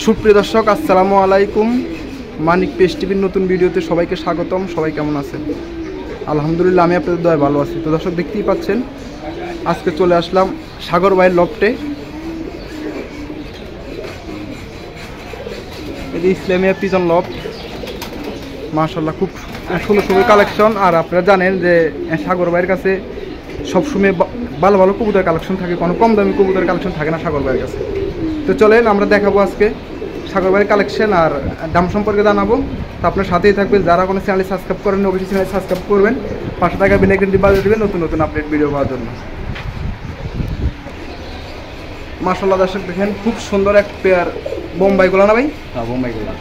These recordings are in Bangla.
সুপ্রিয় দর্শক, আসসালামু আলাইকুম। মানিক পেজ টিভির নতুন ভিডিওতে সবাইকে স্বাগতম। সবাই কেমন আছেন? আলহামদুলিল্লাহ, আমি আপনাদের দয়ায় ভালো আছি। তো দর্শক, দেখতেই পাচ্ছেন আজকে চলে আসলাম সাগর ভাইয়ের লফটে। এই যে ইসলামিয়া পিজন লফট, মাশাআল্লাহ খুব সুন্দর সুন্দর কালেকশন। আর আপনারা জানেন যে সাগর ভাইয়ের কাছে সবসময় ভালো ভালো কবুতর কালেকশন থাকে, কোনো কম দামি কবুতর কালেকশন থাকে না সাগর ভাইয়ের কাছে। তো চলেন আমরা দেখাবো আজকে সাগর ভাইয়ের কালেকশন আর দাম সম্পর্কে জানাবো। তো আপনার সাথেই থাকবেন। যারা কোনো চ্যানেল সাবস্ক্রাইব করেন অবশ্যই চ্যানেল সাবস্ক্রাইব করবেন, 500 টাকা বেল আইকনটি বাজিয়ে দেবেন নতুন নতুন আপডেট ভিডিও পাওয়ার জন্য। মাশাআল্লাহ দর্শক, দেখেন খুব সুন্দর এক পেয়ার বোম্বাই গোলা না ভাই? হ্যাঁ, বোম্বাই গোলা।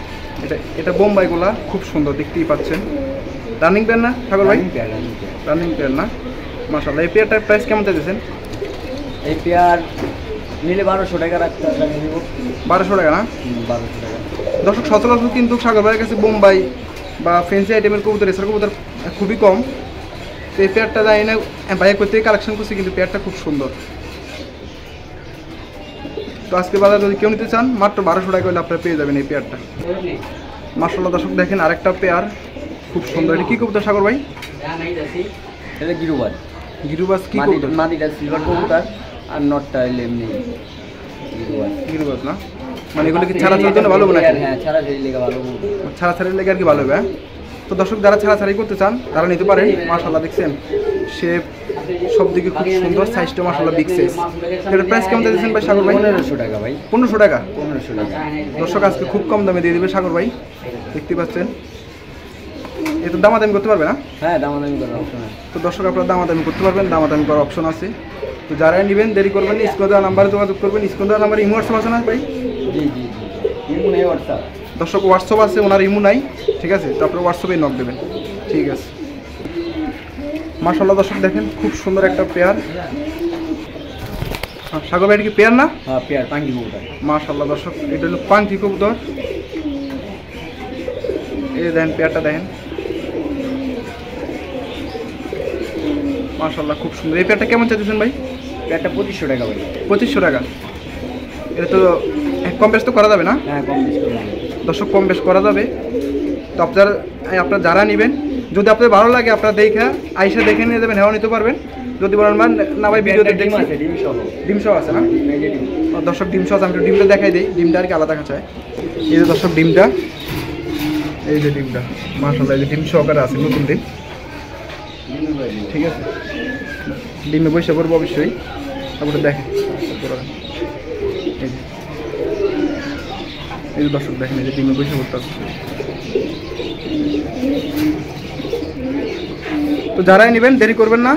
এটা বোম্বাই গোলা, খুব সুন্দর, দেখতেই পাচ্ছেন। রানিং পেয়ার না সাগর ভাই? রানিং পেয়ার না, মাশাআল্লাহ। এই পেয়ারটার প্রাইস কেমন চাইছেন? এই পেয়ার নিলে 1200 টাকা রাখতে হবে। 1200 টাকা না? 1200 টাকা। দর্শক, সচরাচর কিন্তু সাগর ভাইয়ের কাছে বোম্বাই বা ফেন্সি আইটেমের কবুতর, এছাড়া কবুতর খুবই কম। তো এই পেয়ারটা যাই না বাইরে করতে কালেকশন করছি, কিন্তু পেয়ারটা খুব সুন্দর। তো আজকে বাজার যদি কেউ নিতে চান মাত্র 1200 টাকা হলে আপনারা পেয়ে যাবেন এই পেয়ারটা। মাশাআল্লাহ দর্শক, দেখেন আরেকটা পেয়ার খুব সুন্দর। এটা কি কবুতর সাগর ভাই? এটা গিরুবাজ। গিরুবাজ কি কবুতর? মাদিটা সিলভার কবুতর আর নটটা এমনি গিরুবাজ। গিরুবাজ না, মানে এগুলো কি ছাড়াছাড়ির জন্য ভালো হবে? হ্যাঁ, ছাড়াছাড়ি লেগে ভালো হবে। ছাড়াছাড়ির লেগে আর কি ভালো হবে। তো দর্শক, যারা ছাড়াছাড়ি করতে চান তারা নিতে পারেন। মাশাআল্লাহ দেখছেন শেপ সব দিকে খুব সুন্দর, সাইজটা মাশাআল্লাহ বিগ সাইজ। এটার প্রাইস কেমন দিয়েছেন ভাই সাগর ভাই? 1500 টাকা ভাই। 1500 টাকা? 1500 টাকা। দর্শক, আজকে খুব কম দামে দিয়ে দিবে সাগর ভাই, দেখতে পাচ্ছেন। এটা দামাদামি করতে পারবে না? হ্যাঁ, দামাদামি করার অপশন আছে। তো দর্শক, আপনারা দামাদামি করতে পারবেন, দামাদামি করার অপশন আছে। তো যারাই নেবেন দেরি করবেন না, স্ক্রিনে দেওয়া নাম্বারে যোগাযোগ করবেন। স্ক্রিনে দেওয়া নাম্বারে ইমো হোয়াটসঅ্যাপ আছে না ভাই? জি জি জি, ইমো নেই, হোয়াটসঅ্যাপ। দর্শক, হোয়াটসঅ্যাপ আছে, ওনার ইমো নাই, ঠিক আছে? তো আপনারা হোয়াটসঅ্যাপে নক দেবেন, ঠিক আছে? মাশাআল্লাহ দর্শক, দেখেন খুব সুন্দর একটা পেয়ার। সাগর ভাই, এটা কি পেয়ার না? হ্যাঁ, পেয়ার পাঙ্কি কবুতর। মাশাআল্লাহ দর্শক, এটা হলো পাঙ্কি কবুতর। এই দেখেন পেয়ারটা, দেখেন মাশাআল্লাহ খুব সুন্দর। এই পেয়ারটা কেমন চাইছেন ভাই? পেয়ারটা 2500 টাকা ভাই। 2500 টাকা? এটা তো কম বেশ তো করা যাবে না? হ্যাঁ, কম বেশ করে নেবে। দর্শক, কম বেশ করা যাবে। তো আপনারা যারা নেবেন, যদি আপনাদের ভালো লাগে আপনারা দেখে আইসা দেখে নিয়ে যাবেন, হ্যাঁ নিতে পারবেন। যদি বলেন না ভাই ভিডিওতে ডিম আছে, ডিম সহ আছে না? দর্শক, ডিম সহ আছে, আমি একটু ডিমটা দেখাই দিই। ডিমটা আর কি আলাদা দেখা যায়। এই যে দর্শক ডিমটা, এই যে ডিমটা মাশাআল্লাহ, এই যে ডিম সহকারে আছে, নতুন ডিম, ঠিক আছে? ডিমে বসে পড়বো অবশ্যই, তারপরে দেখেন। এই যে দর্শক দেখেন, এই যে ডিমে বসে পড়তে আছে। তো যারাই নেবেন দেরি করবেন না,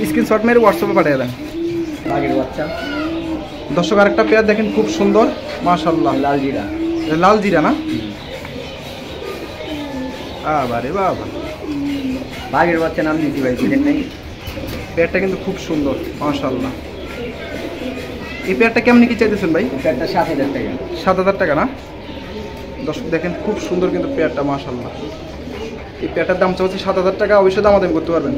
স্ক্রিনশট মেরে হোয়াটসঅ্যাপে পাঠিয়ে দেন। আগের বাচ্চা। দর্শক, আরেকটা পেয়ার দেখেন খুব সুন্দর, মাশাআল্লাহ। লাল জিরা। লাল জিরা না? বাবারে বাবা, বাঘের বাচ্চা নাম দিয়েছি ভাই, বুঝেন নাই? পেয়ারটা কিন্তু খুব সুন্দর, মাশাআল্লাহ। এই পেয়ারটা কেমন কি চাইতেছেন ভাই? পেয়ারটা 7000 টাকা। 7000 টাকা না? দর্শক দেখেন খুব সুন্দর কিন্তু পেয়ারটা, মাশাআল্লাহ। এই পেয়ারটার দাম চাচ্ছি 7000 টাকা। অবশ্যই দামাদামি করতে পারবেন।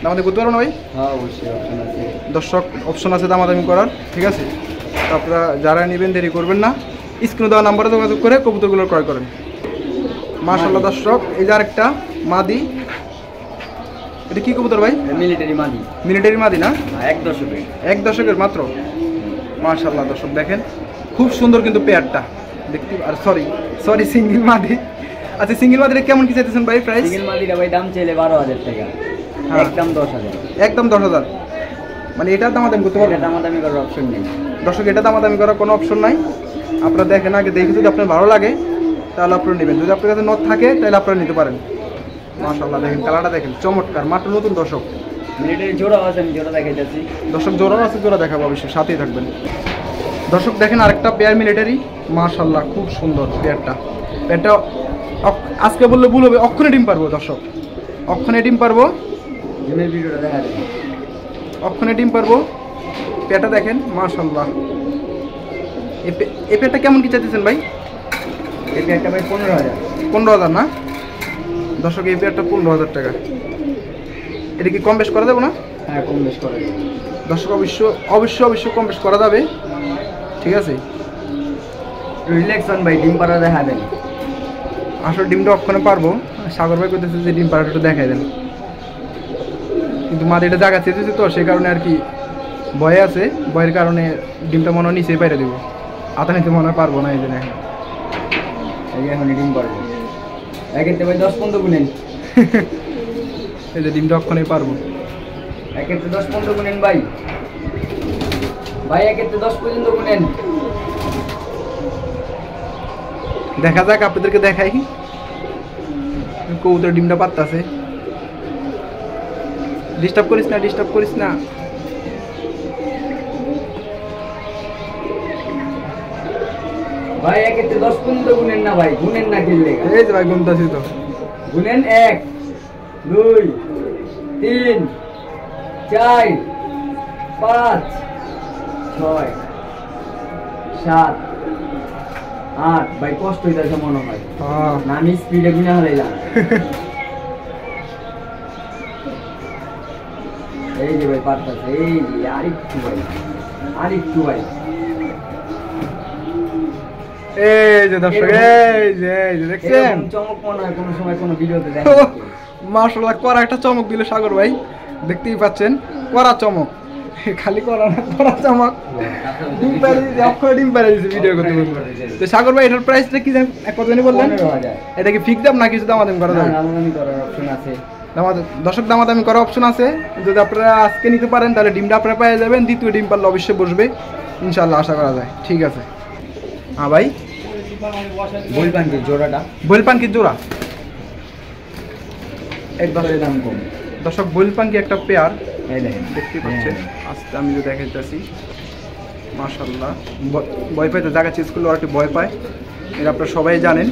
দামাদামি করতে পারবেন না ভাই? হ্যাঁ, অবশ্যই অপশন আছে। দর্শক, অপশন আছে দামাদামি করার, ঠিক আছে? তো আপনারা যারা নেবেন দেরি করবেন না, স্ক্রিনে দেওয়া নাম্বারে যোগাযোগ করে কবুতরগুলো ক্রয় করেন। মাশাআল্লাহ দর্শক, এই যে আরেকটা মাদি। এটা কি কবুতর ভাই? মিলিটারি মাদি। মিলিটারি মাদি না? এক দশকের। 1 দশকের মাত্র? মাশাআল্লাহ দর্শক, দেখেন খুব সুন্দর কিন্তু পেয়ারটা দেখতে। আর সরি সিঙ্গেল মাদি। আচ্ছা, সিঙ্গেল মাদিটা কেমন কি চাইতেছেন ভাই প্রাইস? সিঙ্গেল মাদিটা ভাই দাম চাইলে 12000 টাকা। একদম 10000। একদম 10000? মানে এটা দামাদামি করতে পারবেন? দামাদামি করার অপশন নেই দর্শক, এটা দামাদামি করার কোনো অপশন নাই। আপনারা দেখেন আগে, দেখে যদি আপনার ভালো লাগে তাহলে আপনারা নেবেন। যদি আপনার কাছে নট থাকে তাহলে আপনারা নিতে পারেন। মাশাআল্লাহ, দেখেন কালারটা দেখেন, চমৎকার, মাত্র নতুন। দর্শক, মিলিটারি জোড়া আছে, আমি জোড়া দেখাই যাচ্ছি। দর্শক, জোড়া আছে, জোড়া দেখাবো অবশ্যই, সাথেই থাকবেন। দর্শক দেখেন আরেকটা পেয়ার মিলিটারি, মাশাআল্লাহ খুব সুন্দর পেয়ারটা। পেয়ারটা আজকে বললে ভুল হবে, অক্ষণে ডিম পারবো দর্শক, অক্ষণে ডিম পারবো। ডিমের ভিডিওটা দেখা যাবে, অক্ষণে ডিম পারবো। পেয়ারটা দেখেন, মাশাআল্লাহ। এই পেয়ারটা কেমন কি চাইতেছেন ভাই? এই পেয়ারটা ভাই 15000। 15000 না? দর্শক, এই পেয়ারটা 15000 টাকা। এটা কি কম বেশ করা যাবে না? হ্যাঁ, কম বেশ করা যাবে দর্শক, অবশ্যই কম বেশ করা যাবে, ঠিক আছে? রিল্যাক্সন ভাই ডিম পাড়া দেখা দেন। আসলে ডিমটা অক্ষণে পারবো, সাগর ভাই করতেছে যে ডিম পাড়াটা একটু দেখাই দেন, কিন্তু মাটিটা জায়গা চেয়েছে তো সেই কারণে আর কি ভয়ে আছে, ভয়ের কারণে ডিমটা মনে হয় নিচেই পাইরে দিব, আতা নিতে মনে হয় পারবো না এই জন্য। এই যে এখন ডিম পারবো একেতে ভাই 10-15 গুনেন। এই যে ডিমটা অক্ষণেই পারবো, একেতে 10-15 গুনেন ভাই, ভাই একেতে 10 পর্যন্ত গুনেন। দেখা যাক, আপনাদেরকে দেখাই কবুতর ডিমটা পারতাছে। ডিস্টার্ব করিস না, ডিস্টার্ব করিস না। ভাই একেতে 10 পর্যন্ত গুনেন না ভাই, গুনেন না কিনলে। এই যে ভাই গুনতাছি তো, গুনেন 1 2 3 4 5 6 7 8। ভাই কষ্ট হইতাছে মনে হয়, না আমি স্পিডে গুনে হারাইলাম। এই যে ভাই পারতাছে, এই যে আরেকটু ভাই, আরেকটু ভাই। এই যে দর্শক, এই যে দেখছেন চমক মনে হয় কোনো সময় কোনো ভিডিওতে দেখা মাশাআল্লাহ, করা একটা চমক দিল সাগর ভাই, দেখতেই পাচ্ছেন করা চমক, খালি করা না, করা চমক। ডিম পাড়ে ডিম পাড়ে দিয়েছে ভিডিও করতে করতে। তো সাগর ভাই এটার প্রাইসটা কি কত জানি বললেন? 15,000। এটা কি ফিক্স দাম না কিছু দামাদামি করা যাবে? দামাদামি করার অপশন আছে, দর্শক দামাদামি করার অপশন আছে। যদি আপনারা আজকে নিতে পারেন তাহলে ডিমটা আপনারা পেয়ে যাবেন, দ্বিতীয় ডিম পারলে অবশ্যই বসবে ইনশাআল্লাহ, আশা করা যায়। ঠিক আছে। হ্যাঁ ভাই, বলবেন কি জোড়াটা? বলপাঙ্কির জোড়া একদম দাম কম। দর্শক বলপাঙ্কি একটা পেয়ার এই দেখেন, দেখতে পাচ্ছেন, আজকে আমি যে দেখাইতেছি মাশাআল্লাহ। ভয় পাইতে জায়গা চেঞ্জ করলে ওরা একটু ভয় পায়, এটা আপনারা সবাই জানেন।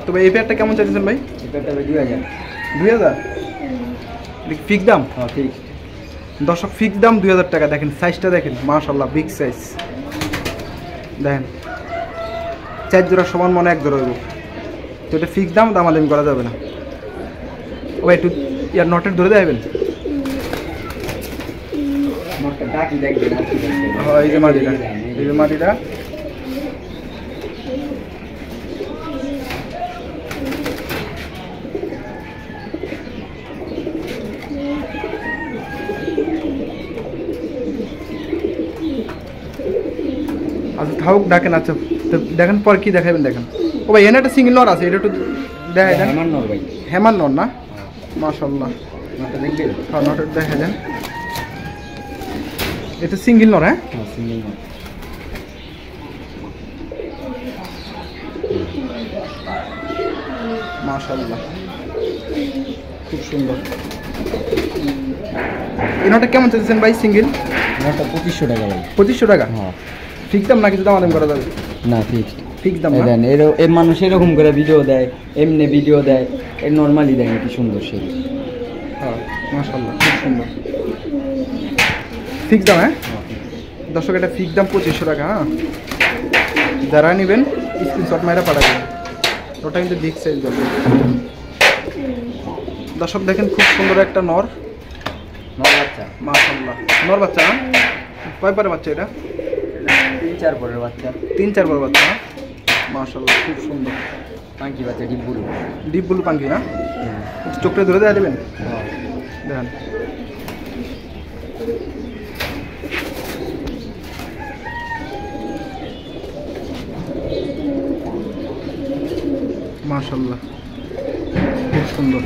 তবে এই পেয়ারটা কেমন চাইছেন ভাই? এই পেয়ারটা 2000। 2000 ফিক্স দাম? হ্যাঁ ফিক্স। দর্শক ফিক্স দাম 2000 টাকা। দেখেন সাইজটা দেখেন মাশাআল্লাহ, বিগ সাইজ দেখেন, 4 জোড়া সমান মনে 1 জোড়া হইব, তো এটা ফিক্স দাম, দামাদামি করা যাবে না। ও একটু ইয়ার নটের ধরে দেবেন। এই যে মাটিটা, এই যে মাটিটা আচ্ছা থাকুক, ডাকেন। আচ্ছা তো দেখেন পর কি দেখাবেন দেখেন। ও ভাই এনে একটা সিঙ্গেল নর আছে, এটা একটু দেখাই দেন। হেমান নর ভাই, হেমান নর না? মাশাআল্লাহ, নরটা দেখবেন? হ্যাঁ নটের দেখা দেন। এটা সিঙ্গেল নর? হ্যাঁ সিঙ্গেল নর। মাশাআল্লাহ খুব সুন্দর। এই নটা কেমন চাইছেন ভাই সিঙ্গেল? নরটা 2500 টাকা ভাই। 2500 টাকা? হ্যাঁ ফিক্স দাম না কিছু দামাদামি করা যাবে? না ফিক্সড। ফিক্স দাম না? দেন এর মানুষ এরকম করে ভিডিও দেয়, এমনি ভিডিও দেয়, এর নরমালি দেয় কি সুন্দর সে। হ্যাঁ মাশাআল্লাহ খুব সুন্দর। ফিক্স দাম? হ্যাঁ দর্শক এটা ফিক্স দাম 2500 টাকা। হ্যাঁ যারা নেবেন স্ক্রিনশট মাইরা পাঠাবেন, ওটা কিন্তু বিগ সাইজ যাবে। দর্শক দেখেন খুব সুন্দর একটা নর, নর বাচ্চা মাশাআল্লাহ। নর বাচ্চা না? কয় পারে বাচ্চা এটা? 3-4 পরের বাচ্চা। 3-4 বার বাচ্চা না? মাশাআল্লাহ খুব সুন্দর। পাঙ্কি বাচ্চা ডিপ বুলু। ডিপ ব্লু পাঙ্কি না? চোখটা ধরে দেওয়া দেবেন দেখেন। মাশাআল্লাহ খুব সুন্দর,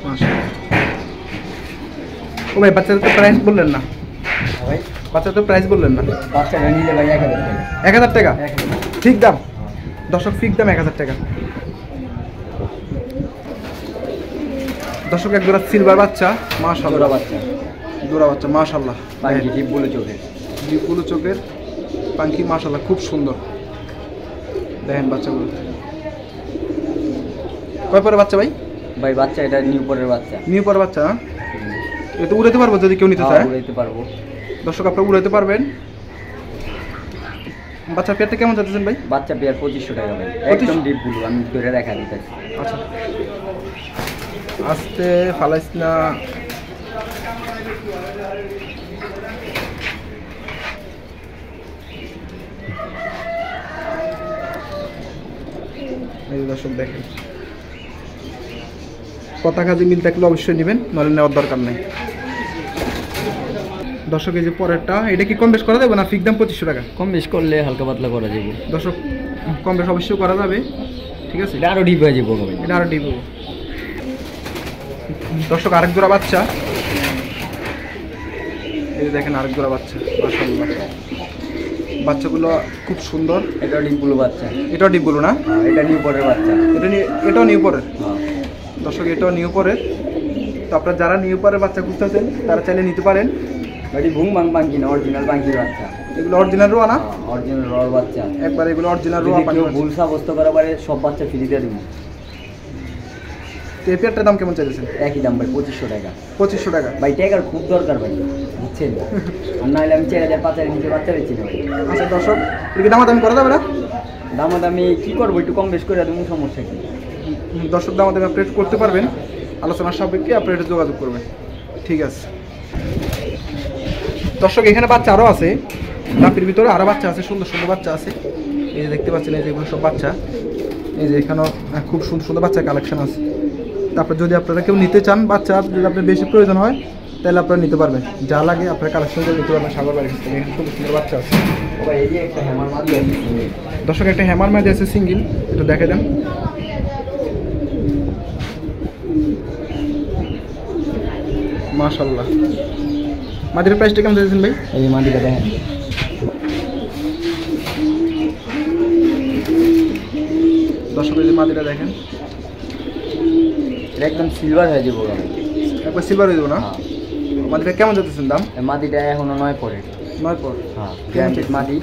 মাশাআল্লাহ। ও ভাই বাচ্চাদের তো প্রাইস বললেন না ভাই? বাচ্চাদের তো প্রাইস বললেন না। বাচ্চাটা নিলে ভাই 1000 টাকা। 1000 টাকা ঠিক দাম? দর্শক ফিক্স দাম 1000 টাকা। দর্শক এক জোড়া সিলভার বাচ্চা, মাশাআল্লাহ বাচ্চা, জোড়া বাচ্চা মাশাআল্লাহ। পাঙ্কি ডিপ বুলু চোখের, ডিপ ব্লু চোখের পাঙ্কি মাশাআল্লাহ খুব সুন্দর। দেখেন বাচ্চাগুলো কয় পরে বাচ্চা ভাই? ভাই বাচ্চা এটা নিউ পরের বাচ্চা। নিউ পরে বাচ্চা? এটা উড়াতে পারবো যদি কেউ নিতে চায়? উড়াইতে পারবো দর্শক আপনারা উড়াতে পারবেন। বাচ্চা পেয়ারটা কেমন চাচ্ছেন ভাই? বাচ্চা পেয়ার 2500 টাকা ভাই, একদম ডিপ ব্লু। আমি ধরে দেখা দিতেছি। আচ্ছা আস্তে ফালাইস না। দর্শক দেখেন, কথা কাজে মিল থাকলে অবশ্যই নেবেন, নাহলে নেওয়ার দরকার নেই। দর্শক এই যে পরেরটা, এটা কি কম বেশ করা যাবে না ফিক্স দাম 2500 টাকা? কম বেশ করলে হালকা পাতলা করা যাবে দর্শক, কম বেশ অবশ্যই করা যাবে, ঠিক আছে। এটা আরো ডিপ হয়ে যাবো, এটা আরো ডিপ। দর্শক আরেক জোড়া বাচ্চা, এই যে দেখেন আরেক জোড়া বাচ্চা, মাশাআল্লাহ বাচ্চাগুলো খুব সুন্দর। এটা ডিপগুলো বাচ্চা, এটাও ডিপগুলো না? এটা নিউ পরের বাচ্চা, এটাও নিউ পরের। দর্শক এটাও নিউ পরের। তো আপনারা যারা নিউ পরের বাচ্চা খুঁজতেছেন তারা চাইলে নিতে পারেন। এটি ভুং বাং পাঙ্কি না, অরিজিনাল পাঙ্কির বাচ্চা। এগুলো অরিজিনাল রোয়া না? অরিজিনাল রোয়ার বাচ্চা একবার এগুলো অরিজিনাল রোয়া। ভুল সাব্যস্ত করা পারে সব বাচ্চা ফ্রি দিয়ে দিব। তো এই পেয়ারটার দাম কেমন চাইছেন? একই দাম ভাই, 2500 টাকা। 2500 টাকা ভাই টাকার খুব দরকার ভাই, বুঝছেন? আর নাহলে আমি 4000-5000 নিচে বাচ্চা বেচি না ভাই। আচ্ছা দর্শক, এদিকে দামাদামি করা যাবে না? দামাদামি কি করবো, একটু কম বেশ করে দেবো, সমস্যা কি? দর্শক দামাদামি আপনি করতে পারবেন, আলোচনার সাপেক্ষে আপনি এটা যোগাযোগ করবেন, ঠিক আছে। দর্শক এখানে বাচ্চা আরও আছে, লাপির ভিতরে আরও বাচ্চা আছে, সুন্দর সুন্দর বাচ্চা আছে। এই যে দেখতে পাচ্ছেন, এই যে এগুলো সব বাচ্চা। এই যে এখানেও খুব সুন্দর সুন্দর বাচ্চা কালেকশন আছে। তারপর যদি আপনারা কেউ নিতে চান বাচ্চা, যদি আপনার বেশি প্রয়োজন হয় তাহলে আপনারা নিতে পারবেন, যা লাগে আপনার কালেকশন করে নিতে পারবেন সাগর বাড়ি থেকে। এখানে সুন্দর সুন্দর বাচ্চা আছে। দর্শক একটা হ্যামার মাঝে আছে সিঙ্গেল, একটু দেখে দেন। মাশাআল্লাহ, মাদির প্রাইসটা কেমন দিয়েছেন ভাই? এই মাদিটা দেখেন, দর্শক এই যে মাদিটা দেখেন, এটা একদম সিলভার হয়ে যাবো, একবার সিলভার হয়ে যাবো না? মাদিটা কেমন যেতেছেন দাম? মাদিটা এখনো 9 পরে। 9 পর? হ্যাঁ, গ্যারান্টেড মাদি।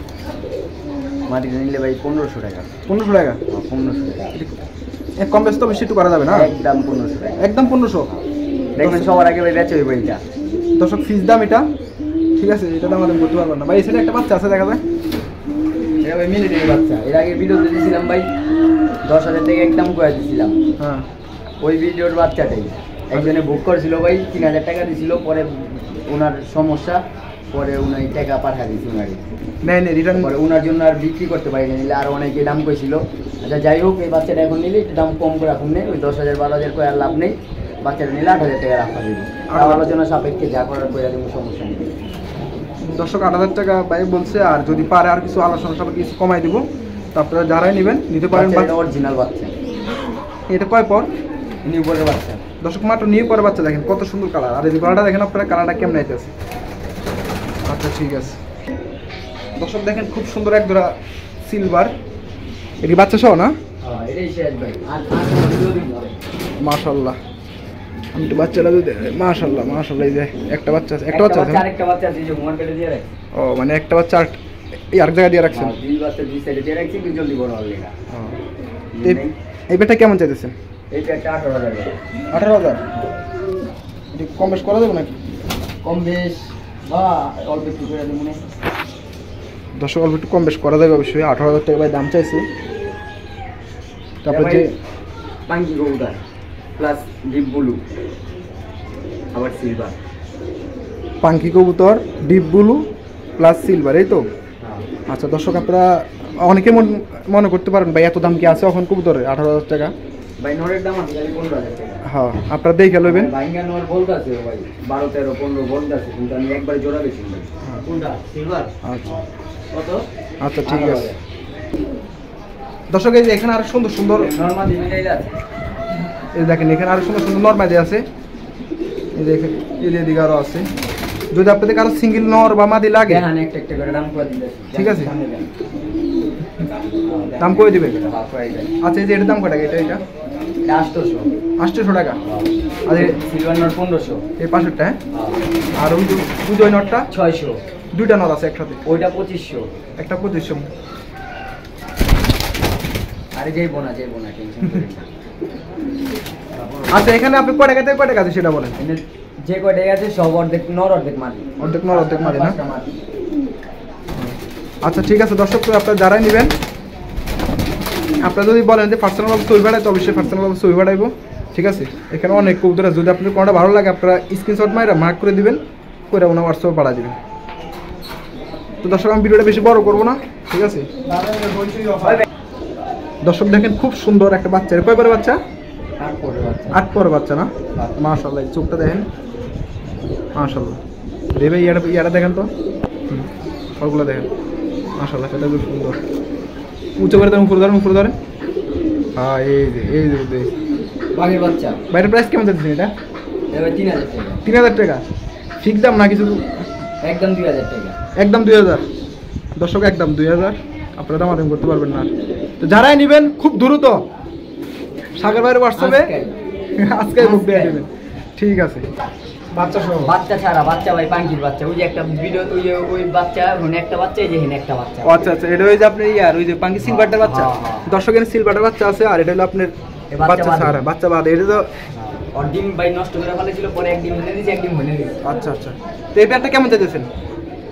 মাদিটা নিলে ভাই 1500 টাকা। 1500 টাকা? হ্যাঁ, 1500 টাকা। এক কম বেশ তো বেশি একটু করা যাবে না? একদম 1500 টাকা, একদম 1500। দেখবেন সবার আগে ভাই বেচে হইব এটা। দর্শক ফিস দাম এটা, ঠিক আছে, এটা দাম আমাদের বলতে পারবেন না ভাই। এখানে একটা বাচ্চা আছে দেখা যায়, এটা ভাই মিলিটারি বাচ্চা। এর আগে ভিডিওতে দিয়েছিলাম ভাই 10,000 থেকে একদম করে দিয়েছিলাম। হ্যাঁ, ওই ভিডিওর বাচ্চাটাই একজনে বুক করেছিল ভাই, 3000 টাকা দিয়েছিল, পরে ওনার সমস্যা, পরে উনি টাকা পাঠিয়ে দিয়েছিল ওনারে। নেই রিটার্ন পরে ওনার জন্য আর বিক্রি করতে পারি না, নিলে আর অনেকে দাম কইছিল। আচ্ছা যাই হোক, এই বাচ্চাটা এখন নিলে একটু দাম কম করে রাখুন, নেই ওই 10,000-12,000 করে আর লাভ নেই। বাচ্চাটা নিলে 8,000 টাকা রাখা দেবো, আর আলোচনা সাপেক্ষে যা করার করে দেবো, সমস্যা নেই। দর্শক 8,000 টাকা ভাই বলছে, আর যদি পারে আর কিছু আলোচনা সাপেক্ষে কিছু কমাই দিব। তো আপনারা যারাই নেবেন নিতে পারেন। অরিজিনাল বাচ্চা, এটা কয় পর? নিউ পরের বাচ্চা। দর্শক মাত্র নিয়ে পরে বাচ্চা, দেখেন কত সুন্দর কালার। আর এই যে গলাটা দেখেন আপনারা, কালারটা কেমন আইতেছে। আচ্ছা ঠিক আছে দর্শক, দেখেন খুব সুন্দর এক জোড়া সিলভার, এটি বাচ্চা সহ না? এটাই শেষ ভাই, আর মাশাআল্লাহ। আমি একটু বাচ্চাটা মাশাআল্লাহ মাশাআল্লাহ। এই যে একটা বাচ্চা আছে, একটা বাচ্চা আছে, আরেকটা বাচ্চা আছে, যে মোহন কেটে দিয়ে রাখছি। ও মানে একটা বাচ্চা এই আরেক জায়গায় দিয়ে রাখছেন? দুই বাচ্চা দুই সাইডে দিয়ে রাখছি, দুই জলদি বড় হবে লেখা। এই বেটা কেমন চাইতেছেন? এইটা একটা 18,000 টাকা। 18,000? এটা কম বেশ করা যাবে নাকি? কম বেশ বা অল্প একটু করে দেবো। দর্শক অল্প একটু কম বেশ করা যাবে অবশ্যই। 18,000 টাকা ভাই দাম চাইছে। তারপর যে পাঙ্কি গৌদা প্লাস ডিপ ব্লু আবার সিলভার, পাঙ্কি কবুতর ডিপ ব্লু প্লাস সিলভার, এই তো? আচ্ছা দর্শক, আপনারা অনেকে মনে করতে পারেন ভাই এত দাম কি আছে এখন কবুতরের? 18,000 টাকা ভাই নরের দাম আছে 15,000 টাকা। হ্যাঁ, আপনারা দেখে লইবেন। ভাইঙ্গা নর বলতে আছে ভাই 12, 13, 15 বলতে আছে, কিন্তু আমি একবার জোড়া বেশি ভাই। কোনটা সিলভার? আচ্ছা কত? আচ্ছা ঠিক আছে দর্শক, এই যে এখানে আরো সুন্দর সুন্দর নরমাল ডিজাইন আছে, এই দেখেন এখানে আরো সুন্দর সুন্দর নর মাদি আছে। এই দেখেন এই দিকে আরো আছে। যদি আপনাদের কারো সিঙ্গেল নর বা মাদি লাগে, হ্যাঁ একটা একটা করে দাম করে দিবেন, ঠিক আছে? দাম করে দিবেন। আচ্ছা এই যে এটার দাম কত টাকা? এটা 800 টাকা। আর সিলভার নট 1500, এই পাশেরটা? হ্যাঁ, আর ওই যে ওই নটটা 600। দুইটা নট আছে একসাথে, ওইটা 2500, একটা 2500। আরে যাইবো না টেনশন করেন না। আচ্ছা এখানে আপনি কয় টাকা থেকে কয় টাকা আছে সেটা বলেন। যে কয়টা আছে সব অর্ধেক নর অর্ধেক মাদি। অর্ধেক নর অর্ধেক মাদি না? আচ্ছা ঠিক আছে দর্শক, তো আপনারা যারাই নেবেন, আপনারা যদি বলেন যে পার্সোনাল ভাবে ছবি পাঠাই, তো অবশ্যই পার্সোনাল ভাবে ছবি পাঠাইবো, ঠিক আছে? এখানে অনেক কবুতর আছে, যদি আপনার কোনটা ভালো লাগে আপনারা স্ক্রিনশট মাইরা মার্ক করে দিবেন, করে ওনার হোয়াটসঅ্যাপে পাঠা দিবেন। তো দর্শক আমি ভিডিওটা বেশি বড় করবো না, ঠিক আছে? দর্শক দেখেন খুব সুন্দর একটা বাচ্চা, কয় পরে বাচ্চা? 8 পরে বাচ্চা না? মাশাআল্লাহ, চোখটা দেখেন মাশাআল্লাহ। দেবে ইয়াটা দেখেন তো, ফলগুলো দেখেন মাশাআল্লাহ, সেটা খুব সুন্দর। উঁচু করে ধরেন, উপরে ধরেন। হ্যাঁ, এই যে বাঘের বাচ্চা। বাইরের প্রাইস কেমন যাচ্ছে এটা? 3000 টাকা। 3000 টাকা ঠিক দাম না কিছু? একদম 2000 টাকা। একদম 2000। দর্শক একদম 2000, আপনারা দামাদামি করতে পারবেন না। তো যারাই নেবেন খুব দ্রুত সাগর ভাইয়ের হোয়াটসঅ্যাপে আজকে বুক দিয়ে দেবেন। ঠিক আছে, বাচ্চা সহ? বাচ্চা ছাড়া, বাচ্চা ভাই পাঙ্কির বাচ্চা। ওই যে একটা ভিডিও, ওই বাচ্চা, ওখানে একটা বাচ্চা, এই যে এখানে একটা বাচ্চা। আচ্ছা আচ্ছা, এটা ওই যে আপনার ওই যে পাঙ্কি সিলভারটার বাচ্চা। দর্শক এখানে সিলভারটার বাচ্চা আছে, আর এটা হলো আপনার বাচ্চা ছাড়া, বাচ্চা বাদে। এটা তো আর ডিম ভাই নষ্ট করে ফেলেছিল, পরে একদিন ভেঙে দিয়েছে, একদিন ভেঙে দিয়েছে। আচ্ছা আচ্ছা, তো এই প্যান্টটা কেমন চাইতেছেন?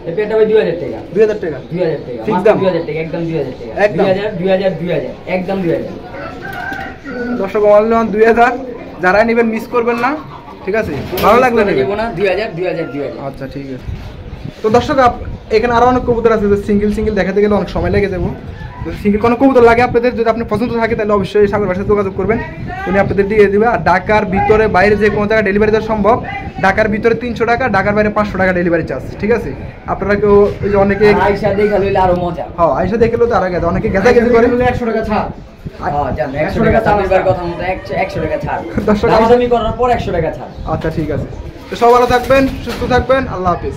এই প্যান্টটা ভাই 2000 টাকা। 2000 টাকা? 2000 টাকা ঠিক দাম? 2000 টাকা, একদম 2000 টাকা। একদম 2000 একদম 2000। দর্শক অনলি 2000, যারাই নেবেন মিস করবেন না, ঠিক আছে? ভালো লাগলে নেবেন না। 2000। আচ্ছা ঠিক আছে। তো দর্শক এখানে আরো অনেক কবুতর আছে, সিঙ্গেল দেখাতে গেলে অনেক সময় লেগে যাবো। সিঙ্গেল কোনো কবুতর লাগে আপনাদের, যদি আপনি পছন্দ থাকে তাহলে অবশ্যই সাগর ভাইয়ের সাথে যোগাযোগ করবেন, উনি আপনাদের দিয়ে দেবে। আর ঢাকার ভিতরে বাইরে যে কোনো জায়গায় ডেলিভারি দেওয়া সম্ভব। ঢাকার ভিতরে 300 টাকা, ঢাকার বাইরে 500 টাকা ডেলিভারি চার্জ, ঠিক আছে? আপনারা কেউ ওই যে অনেকে আয়সা দেখে লইলে আরো মজা। হ্যাঁ, আয়সা দেখে লো তো আরো গেছে, অনেকে গেছে করে 100 টাকা ছাড়। হ্যাঁ জান, 100 টাকা ছাড়, কথা মতো 100 টাকা ছাড়। দর্শক দামাদামি করার পর 100 টাকা ছাড়। আচ্ছা ঠিক আছে। তো সব ভালো থাকবেন, সুস্থ থাকবেন, আল্লাহ হাফেজ।